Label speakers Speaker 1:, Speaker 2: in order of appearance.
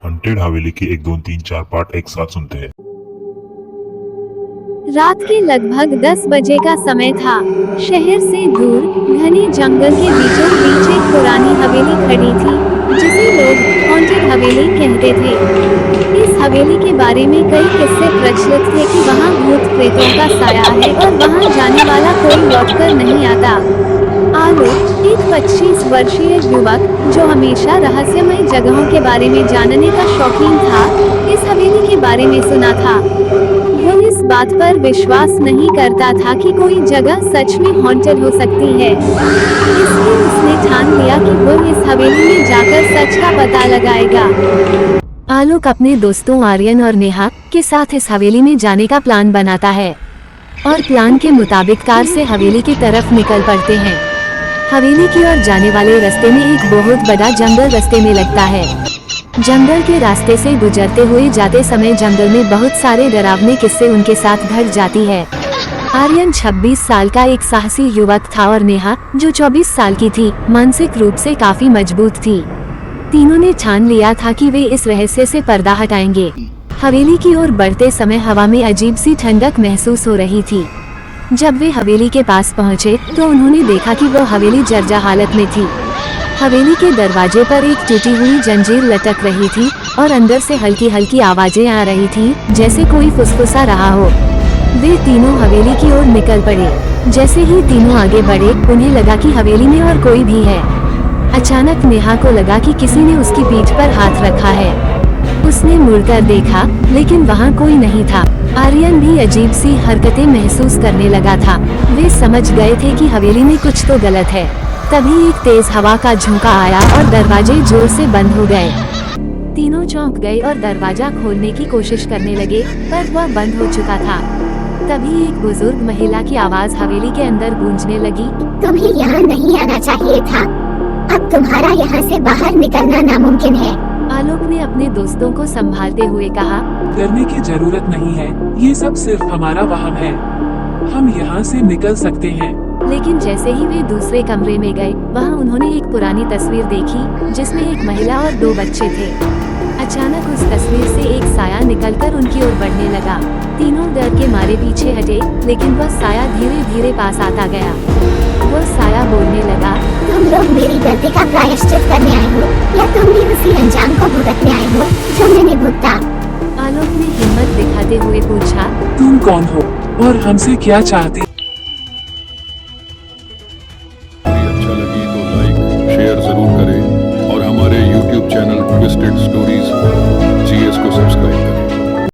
Speaker 1: Haunted हवेली के 1, 2, 3, 4 part एक साथ सुनते हैं।
Speaker 2: रात के लगभग 10 बजे का समय था। शहर से दूर घने जंगल के बीचों बीच एक पुरानी हवेली खड़ी थी, जिसे लोग हॉन्टेड हवेली कहते थे। इस हवेली के बारे में कई किस्से प्रचलित थे कि वहां भूत प्रेतों का साया है और वहां जाने वाला कोई लौटकर नहीं आता। आलोक, एक 25 वर्षीय युवक, जो हमेशा रहस्यमय जगहों के बारे में जानने का शौकीन था, इस हवेली के बारे में सुना था। वो इस बात पर विश्वास नहीं करता था कि कोई जगह सच में हॉन्टेड हो सकती है। इसलिए उसने ठान लिया कि वो इस हवेली में जाकर सच का पता लगाएगा। आलोक अपने दोस्तों आर्यन और नेहा के साथ इस हवेली में जाने का प्लान बनाता है और प्लान के मुताबिक कार से हवेली की तरफ निकल पड़ते हैं। हवेली की ओर जाने वाले रास्ते में एक बहुत बड़ा जंगल रास्ते में लगता है। जंगल के रास्ते से गुजरते हुए जाते समय जंगल में बहुत सारे डरावने किस्से उनके साथ घट जाती है। आर्यन 26 साल का एक साहसी युवक था और नेहा, जो 24 साल की थी, मानसिक रूप से काफी मजबूत थी। तीनों ने ठान लिया था कि वे इस रहस्य से पर्दा हटाएंगे। हवेली की ओर बढ़ते समय हवा में अजीब सी ठंडक महसूस हो रही थी। जब वे हवेली के पास पहुंचे तो उन्होंने देखा कि वो हवेली जर्जर हालत में थी। हवेली के दरवाजे पर एक टूटी हुई जंजीर लटक रही थी और अंदर से हल्की हल्की आवाजें आ रही थी, जैसे कोई फुसफुसा रहा हो। वे तीनों हवेली की ओर निकल पड़े। जैसे ही तीनों आगे बढ़े, उन्हें लगा कि हवेली में और कोई भी है। अचानक नेहा को लगा कि किसी ने उसकी पीठ पर हाथ रखा है। उसने मुड़कर देखा, लेकिन वहाँ कोई नहीं था। आर्यन भी अजीब सी हरकतें महसूस करने लगा था। वे समझ गए थे कि हवेली में कुछ तो गलत है। तभी एक तेज हवा का झोंका आया और दरवाजे जोर से बंद हो गए। तीनों चौंक गए और दरवाजा खोलने की कोशिश करने लगे, पर वह बंद हो चुका था। तभी एक बुजुर्ग महिला की आवाज हवेली के अंदर गूंजने लगी।
Speaker 3: तुम्हें यहाँ नहीं आना चाहिए था। अब तुम्हारा यहाँ से बाहर निकलना नामुमकिन है।
Speaker 2: आलोक ने अपने दोस्तों को संभालते हुए कहा,
Speaker 4: डरने की जरूरत नहीं है, ये सब सिर्फ हमारा वहम है। हम यहाँ से निकल सकते हैं।
Speaker 2: लेकिन जैसे ही वे दूसरे कमरे में गए, वहाँ उन्होंने एक पुरानी तस्वीर देखी, जिसमें एक महिला और 2 बच्चे थे। अचानक उस तस्वीर से एक साया निकलकर उनकी ओर बढ़ने लगा। तीनों डर के मारे पीछे हटे, लेकिन वह साया धीरे धीरे पास आता गया। वो साया बोलने लगा,
Speaker 3: तुम लोग मेरी गलती का प्रायश्चित करने आए हो, या तुम भी उसी अंजाम को भुगतने आए हो जो मैंने भुगता।
Speaker 2: आलोक ने हिम्मत दिखाते हुए पूछा,
Speaker 4: तुम कौन हो और हमसे क्या चाहते